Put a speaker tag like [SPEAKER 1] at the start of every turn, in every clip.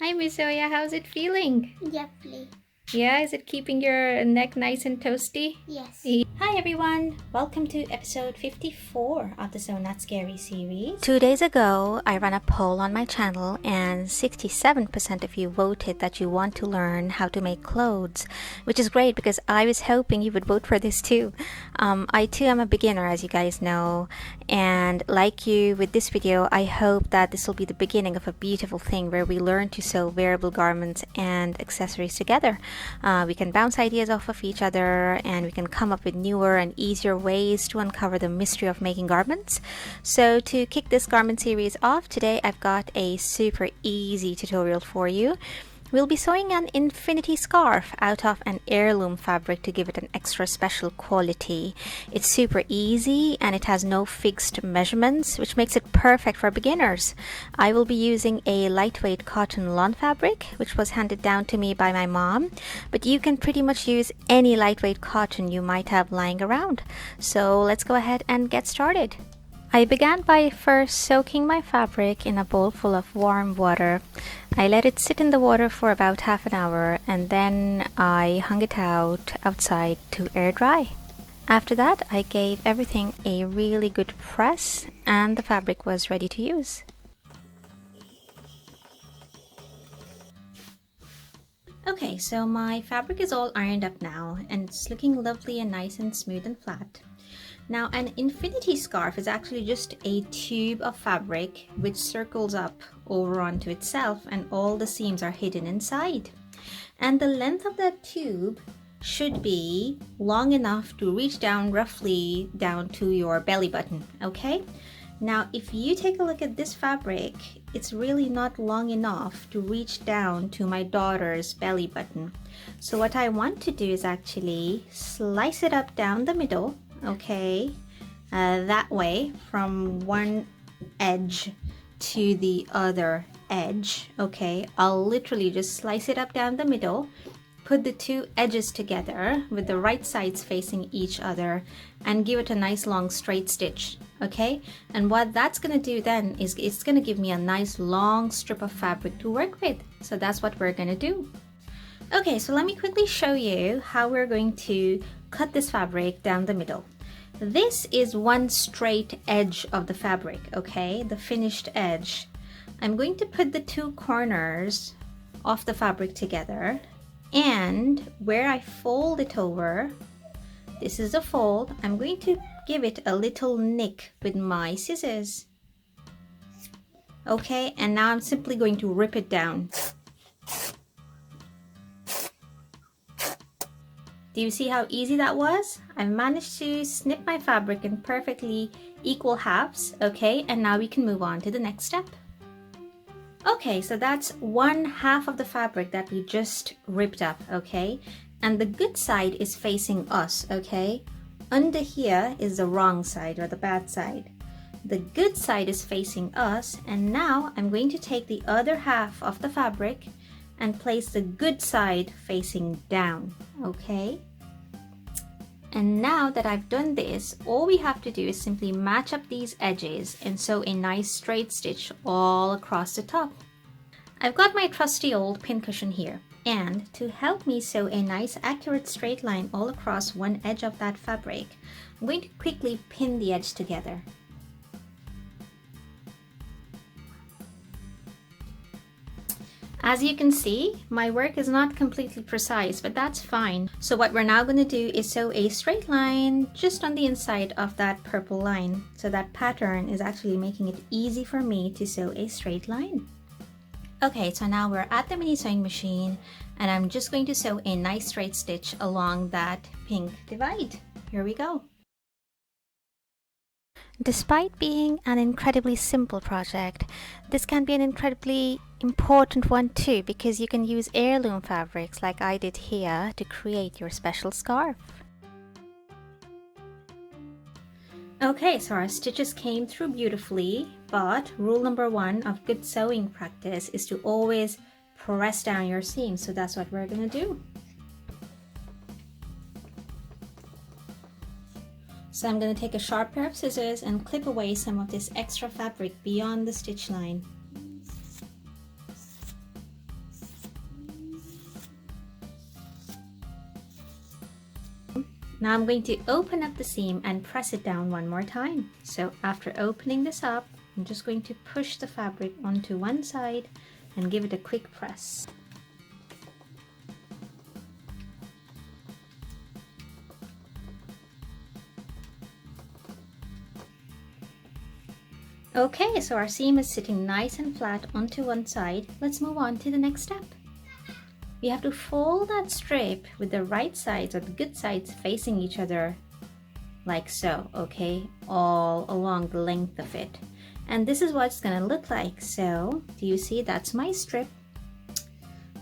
[SPEAKER 1] Hi, Miss Oya. How's it feeling?
[SPEAKER 2] Lovely.
[SPEAKER 1] Yeah, is it keeping your neck nice and toasty?
[SPEAKER 2] Yes.
[SPEAKER 1] Hi everyone! Welcome to episode 54 of the So Not Scary series. 2 days ago, I ran a poll on my channel and 67% of you voted that you want to learn how to make clothes, which is great because I was hoping you would vote for this too. I too am a beginner, as you guys know, and like you with this video, I hope that this will be the beginning of a beautiful thing where we learn to sew wearable garments and accessories together. We can bounce ideas off of each other and we can come up with newer and easier ways to uncover the mystery of making garments. So to kick this garment series off today, I've got a super easy tutorial for you. We'll be sewing an infinity scarf out of an heirloom fabric to give it an extra special quality. It's super easy and it has no fixed measurements, which makes it perfect for beginners. I will be using a lightweight cotton lawn fabric, which was handed down to me by my mom, but you can pretty much use any lightweight cotton you might have lying around. So let's go ahead and get started. I began by first soaking my fabric in a bowl full of warm water. I let it sit in the water for about half an hour and then I hung it out outside to air dry. After that, I gave everything a really good press and the fabric was ready to use. Okay, so my fabric is all ironed up now and it's looking lovely and nice and smooth and flat. Now, an infinity scarf is actually just a tube of fabric which circles up over onto itself and all the seams are hidden inside. And the length of that tube should be long enough to reach down roughly down to your belly button, okay? Now, if you take a look at this fabric, it's really not long enough to reach down to my daughter's belly button. So what I want to do is actually slice it up down the middle, okay, that way from one edge to the other edge, okay. I'll literally just slice it up down the middle, put the two edges together with the right sides facing each other and give it a nice long straight stitch, okay. And what that's going to do then is it's going to give me a nice long strip of fabric to work with. So that's what we're going to do. Okay, so let me quickly show you how we're going to cut this fabric down the middle. This is one straight edge of the fabric, okay, the finished edge. I'm going to put the two corners of the fabric together, and where I fold it over, this is a fold, I'm going to give it a little nick with my scissors. Okay, and now I'm simply going to rip it down. Do you see how easy that was? I've managed to snip my fabric in perfectly equal halves, okay, and now we can move on to the next step. Okay, so that's one half of the fabric that we just ripped up, okay, and the good side is facing us, okay. Under here is the wrong side or the bad side. The good side is facing us, and now I'm going to take the other half of the fabric and place the good side facing down, okay? And now that I've done this, all we have to do is simply match up these edges and sew a nice straight stitch all across the top. I've got my trusty old pincushion here, and to help me sew a nice accurate straight line all across one edge of that fabric, I'm going to quickly pin the edge together. As you can see, my work is not completely precise, but that's fine. So what we're now going to do is sew a straight line just on the inside of that purple line. So that pattern is actually making it easy for me to sew a straight line. Okay, so now we're at the mini sewing machine and I'm just going to sew a nice straight stitch along that pink divide. Here we go. Despite being an incredibly simple project, this can be an incredibly important one too, because you can use heirloom fabrics like I did here to create your special scarf. Okay, so our stitches came through beautifully, but rule number one of good sewing practice is to always press down your seams, so that's what we're going to do. So I'm going to take a sharp pair of scissors and clip away some of this extra fabric beyond the stitch line. Now I'm going to open up the seam and press it down one more time. So after opening this up, I'm just going to push the fabric onto one side and give it a quick press. Okay, so our seam is sitting nice and flat onto one side. Let's move on to the next step. We have to fold that strip with the right sides or the good sides facing each other like so, okay, all along the length of it. And this is what it's gonna look like. So do you see, that's my strip.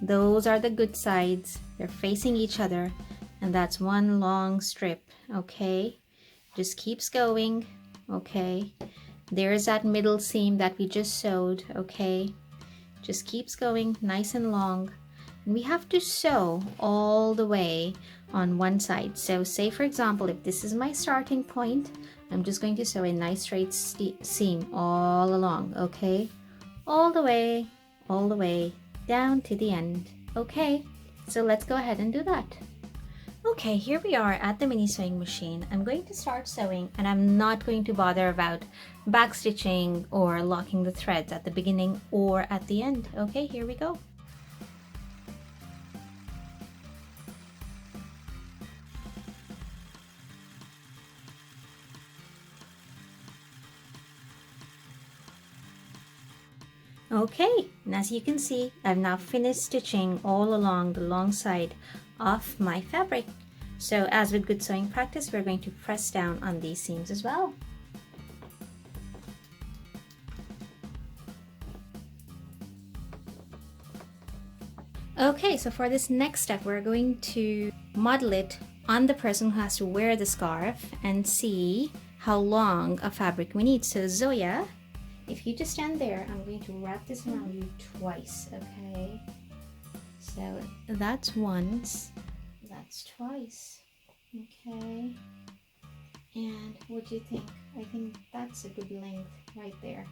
[SPEAKER 1] Those are the good sides, they're facing each other, and that's one long strip, okay. Just keeps going, okay. There's that middle seam that we just sewed, okay. Just keeps going nice and long. And we have to sew all the way on one side. So say for example, if this is my starting point, I'm just going to sew a nice straight seam all along, okay? All the way down to the end, okay? So let's go ahead and do that. Okay, here we are at the mini sewing machine. I'm going to start sewing and I'm not going to bother about back stitching or locking the threads at the beginning or at the end. Okay, here we go. Okay, and as you can see, I've now finished stitching all along the long side of my fabric. So as with good sewing practice, we're going to press down on these seams as well. Okay, so for this next step, we're going to model it on the person who has to wear the scarf and see how long a fabric we need. So Zoya, if you just stand there, I'm going to wrap this around you twice, okay? So that's once, that's twice, okay? And what do you think? I think that's a good length right there.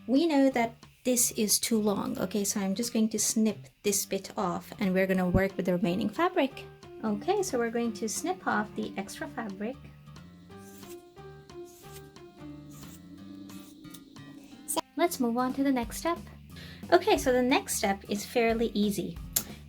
[SPEAKER 1] We know that this is too long, okay? So I'm just going to snip this bit off and we're gonna work with the remaining fabric. Okay, so we're going to snip off the extra fabric. Let's move on to the next step. Okay, so the next step is fairly easy.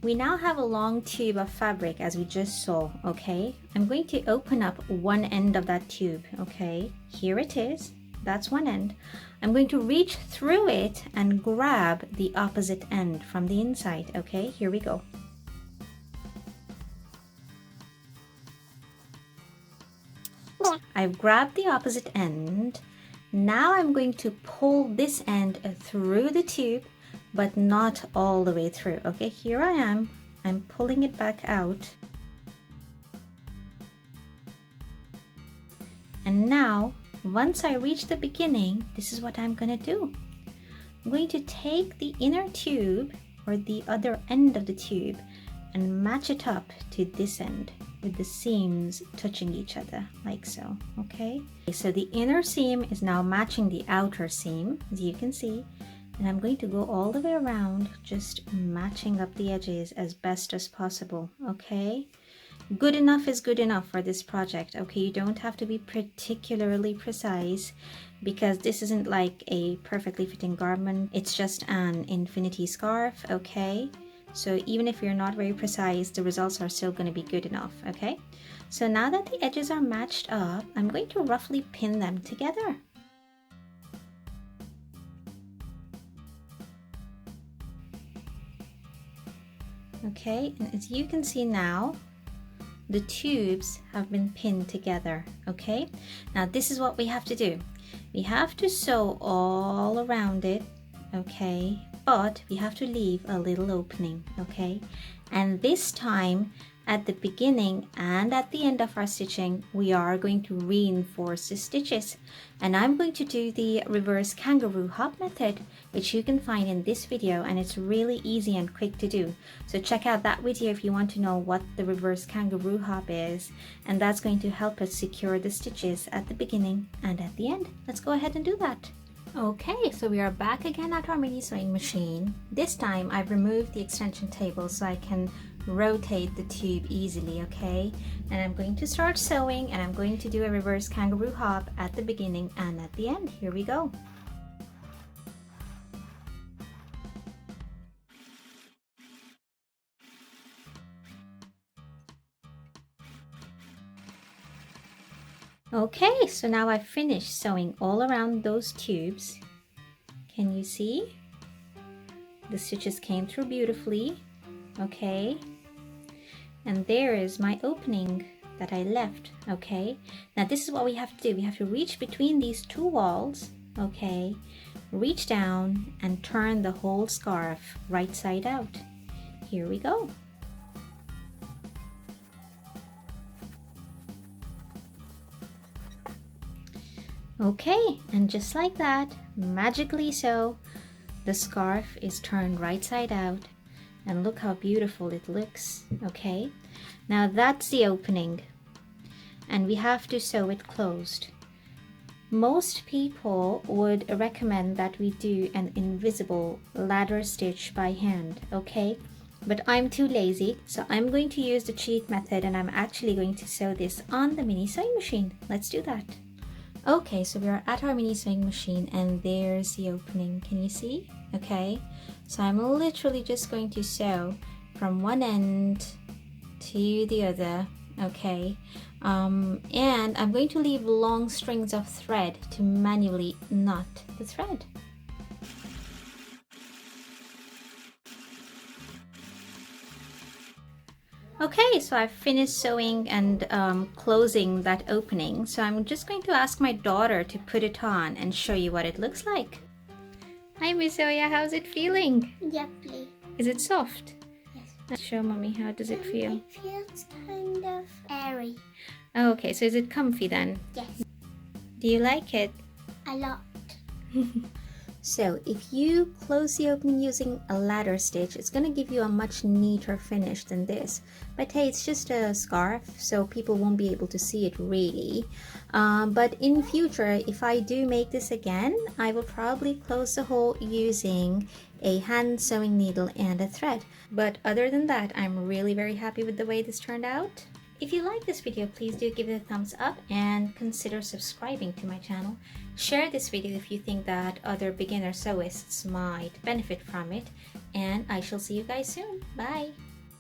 [SPEAKER 1] We now have a long tube of fabric as we just saw, okay? I'm going to open up one end of that tube, okay? Here it is, that's one end. I'm going to reach through it and grab the opposite end from the inside, okay? Here we go. I've grabbed the opposite end. Now I'm going to pull this end through the tube, but not all the way through. Okay, here I am. I'm pulling it back out. And now, once I reach the beginning, this is what I'm gonna do. I'm going to take the inner tube, or the other end of the tube, and match it up to this end with the seams touching each other like so, okay? So the inner seam is now matching the outer seam, as you can see, and I'm going to go all the way around, just matching up the edges as best as possible, okay? Good enough is good enough for this project, okay? You don't have to be particularly precise because this isn't like a perfectly fitting garment. It's just an infinity scarf, okay? So even if you're not very precise, the results are still going to be good enough, okay? So now that the edges are matched up, I'm going to roughly pin them together. Okay, and as you can see now, the tubes have been pinned together, okay? Now this is what we have to do. We have to sew all around it, okay? But we have to leave a little opening, okay? And this time, at the beginning and at the end of our stitching, we are going to reinforce the stitches. And I'm going to do the reverse kangaroo hop method, which you can find in this video, and it's really easy and quick to do. So check out that video if you want to know what the reverse kangaroo hop is, and that's going to help us secure the stitches at the beginning and at the end. Let's go ahead and do that. Okay, so we are back again at our mini sewing machine. This time I've removed the extension table so I can rotate the tube easily, okay? And I'm going to start sewing, and I'm going to do a reverse kangaroo hop at the beginning and at the end. Here we go. Okay, so now I've finished sewing all around those tubes. Can you see? The stitches came through beautifully, okay? And there is my opening that I left, okay? Now this is what we have to do. We have to reach between these two walls, okay? Reach down and turn the whole scarf right side out. Here we go. Okay, and just like that, magically so, the scarf is turned right side out, and look how beautiful it looks, okay? Now that's the opening, and we have to sew it closed. Most people would recommend that we do an invisible ladder stitch by hand, okay? But I'm too lazy, so I'm going to use the cheat method, and I'm actually going to sew this on the mini sewing machine. Let's do that. Okay, so we're at our mini sewing machine, and there's the opening. Can you see? Okay, so I'm literally just going to sew from one end to the other, okay? And I'm going to leave long strings of thread to manually knot the thread. Okay, so I've finished sewing and closing that opening. So I'm just going to ask my daughter to put it on and show you what it looks like. Hi, Miss Oya, how's it feeling?
[SPEAKER 2] Lovely.
[SPEAKER 1] Is it soft?
[SPEAKER 2] Yes.
[SPEAKER 1] Show mommy, how does it feel?
[SPEAKER 2] It feels kind of airy.
[SPEAKER 1] Oh, okay, so is it comfy then?
[SPEAKER 2] Yes.
[SPEAKER 1] Do you like it?
[SPEAKER 2] A lot.
[SPEAKER 1] So if you close the opening using a ladder stitch, it's going to give you a much neater finish than this. But hey, it's just a scarf, so people won't be able to see it really. But in future, if I do make this again, I will probably close the hole using a hand sewing needle and a thread. But other than that, I'm really very happy with the way this turned out. If you like this video, please do give it a thumbs up and consider subscribing to my channel. Share this video if you think that other beginner sewists might benefit from it. And I shall see you guys soon. Bye!